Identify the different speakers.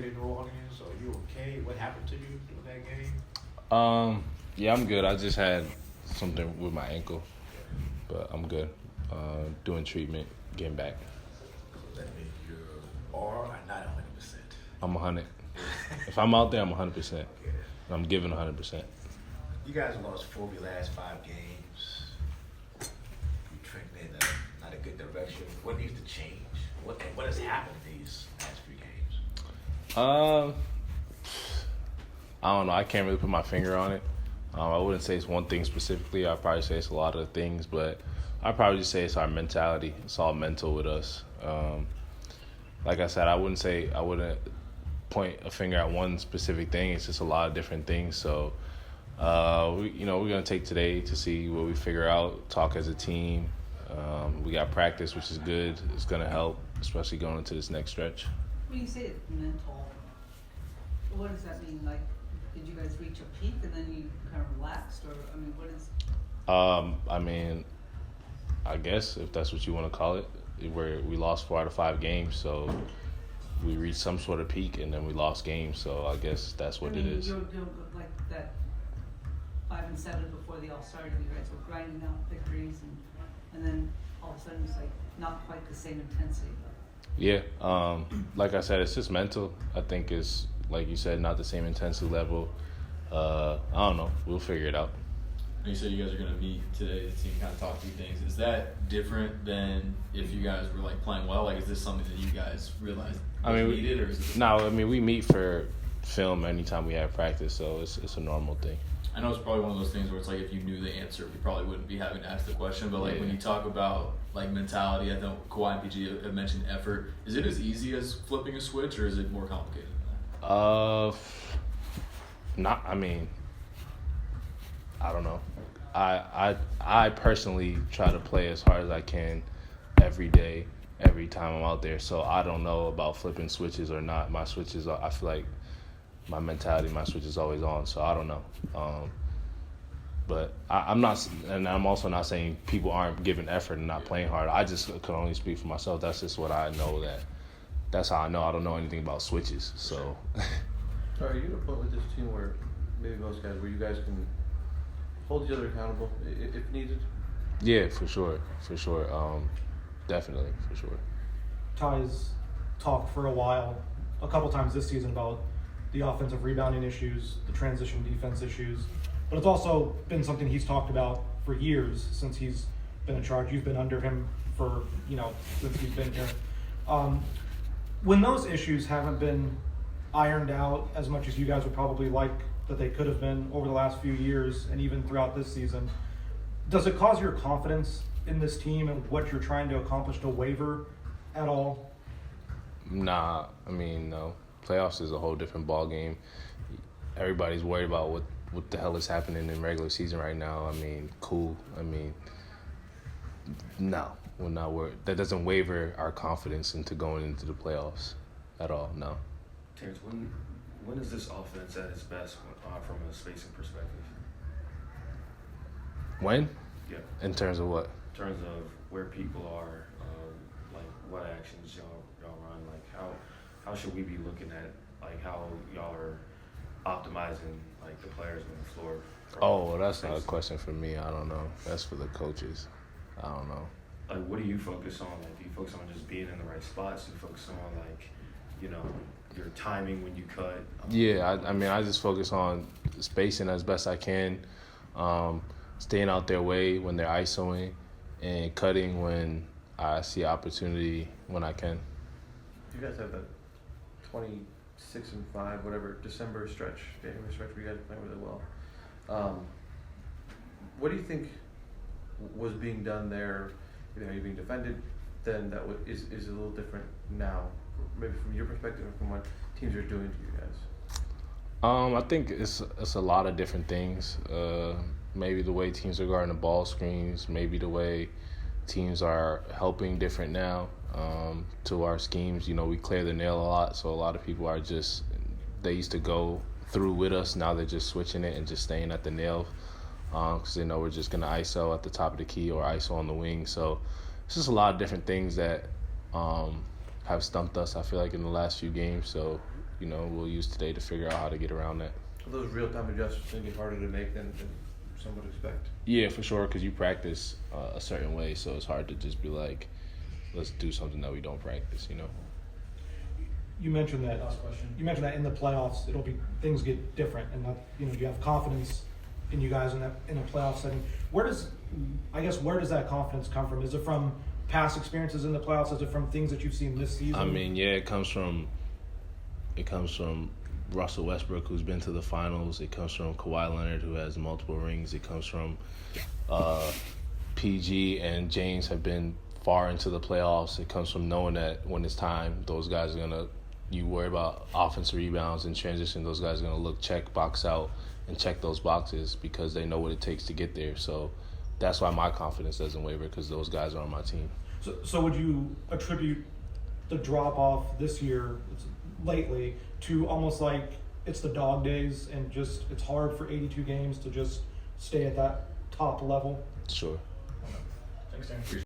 Speaker 1: yesterday in New Orleans? Are you okay? What happened to you during that game?
Speaker 2: Yeah, I'm good. I just had something with my ankle, but I'm good. Doing treatment, getting back.
Speaker 1: So that means you are not 100%.
Speaker 2: I'm 100. If I'm out there, I'm 100%.
Speaker 1: Okay.
Speaker 2: I'm giving 100%.
Speaker 1: You guys lost 4 of your last 5 games. You trending in not a good direction. What needs to change? What has happened these last few games?
Speaker 2: I don't know. I can't really put my finger on it. I wouldn't say it's one thing specifically. I'd probably say it's a lot of things, but I'd probably just say it's our mentality. It's all mental with us. Like I said, I wouldn't point a finger at one specific thing. It's just a lot of different things. So, we're going to take today to see what we figure out, talk as a team. We got practice, which is good. It's going to help, especially going into this next stretch.
Speaker 3: When you say it's mental, what does that mean? Like, did you guys reach a peak and then you kind of relaxed? Or, what is...
Speaker 2: I guess, if that's what you want to call it, where we lost 4 out of 5 games, so we reached some sort of peak and then we lost games, so I guess that's what it is.
Speaker 3: You're like that 5 and 7 before they all started. You guys were grinding out victories, and then all of a sudden it's like not quite the same intensity.
Speaker 2: Yeah, like I said, it's just mental. I think it's, like you said, not the same intensity level. I don't know. We'll figure it out.
Speaker 4: You said you guys are going to meet today to kind of talk through things. Is that different than if you guys were like playing well? Like, is this something that you guys realized needed, or is it?
Speaker 2: No, we meet for film anytime we have practice, so it's a normal thing.
Speaker 4: I know it's probably one of those things where it's like if you knew the answer, you probably wouldn't be having to ask the question. But like when you talk about like mentality, I know Kawhi and PG have mentioned effort. Is it as easy as flipping a switch, or is it more complicated than
Speaker 2: that? I don't know. I personally try to play as hard as I can every day, every time I'm out there. So I don't know about flipping switches or not. My switches, I feel like my mentality, my switch is always on. So I don't know. But I'm not, and I'm also not saying people aren't giving effort and not playing hard. I just can only speak for myself. That's just what I know. That's how I know. I don't know anything about switches. So.
Speaker 5: So are you at a point with this team where maybe most guys, where you guys can hold each other accountable if needed?
Speaker 2: Yeah, for sure. Definitely, for sure.
Speaker 6: Ty's talked for a while, a couple times this season, about the offensive rebounding issues, the transition defense issues, but it's also been something he's talked about for years since he's been in charge. You've been under him for, since he's been here. When those issues haven't been ironed out as much as you guys would probably like that they could have been over the last few years and even throughout this season, does it cause your confidence in this team and what you're trying to accomplish to waver at all?
Speaker 2: Nah, no. Playoffs is a whole different ball game. Everybody's worried about what the hell is happening in regular season right now. Cool. No, we're not worried. That doesn't waver our confidence into going into the playoffs at all, no.
Speaker 7: Terance, when is this offense at its best from a spacing perspective?
Speaker 2: When?
Speaker 7: Yeah.
Speaker 2: In terms of what?
Speaker 7: In terms of where people are, like what actions y'all run, like how should we be looking at like how y'all are optimizing like the players on the floor?
Speaker 2: Oh, well, that's not a question for me. I don't know. That's for the coaches. I don't know.
Speaker 7: Like, what do you focus on? Like, do you focus on just being in the right spots? Do you focus on like, your timing when you cut?
Speaker 2: Yeah, I just focus on spacing as best I can, staying out their way when they're ISOing, and cutting when I see opportunity when I can.
Speaker 5: You guys have that 26-5, whatever, January stretch where you guys are playing really well. What do you think was being done there? Are you being defended? Then that is a little different now, maybe from your perspective and from what teams are doing to you guys.
Speaker 2: I think it's a lot of different things. Maybe the way teams are guarding the ball screens, maybe the way teams are helping different now to our schemes. We clear the nail a lot, so a lot of people are just, they used to go through with us. Now they're just switching it and just staying at the nail because they know we're just going to ISO at the top of the key or ISO on the wing. So it's just a lot of different things that have stumped us, I feel like, in the last few games. So, we'll use today to figure out how to get around that.
Speaker 5: Are those real-time adjustments going to be harder to make than some would expect?
Speaker 2: Yeah, for sure, because you practice a certain way, so it's hard to just be like, let's do something that we don't practice,
Speaker 6: You mentioned that.
Speaker 3: Last question.
Speaker 6: You mentioned that in the playoffs, things get different, and that you have confidence in you guys in a playoff setting. Where does that confidence come from? Is it from past experiences in the playoffs? Is it from things that you've seen this season?
Speaker 2: I mean, yeah, it comes from Russell Westbrook, who's been to the finals. It comes from Kawhi Leonard, who has multiple rings. It comes from PG and James have been far into the playoffs. It comes from knowing that when it's time, those guys are gonna. You worry about offensive rebounds and transition. Those guys are gonna look, check, box out, and check those boxes because they know what it takes to get there. So that's why my confidence doesn't waver, because those guys are on my team.
Speaker 6: So would you attribute the drop off this year, lately, to almost like it's the dog days and just it's hard for 82 games to just stay at that top level?
Speaker 2: Sure.
Speaker 3: Thanks, Terance.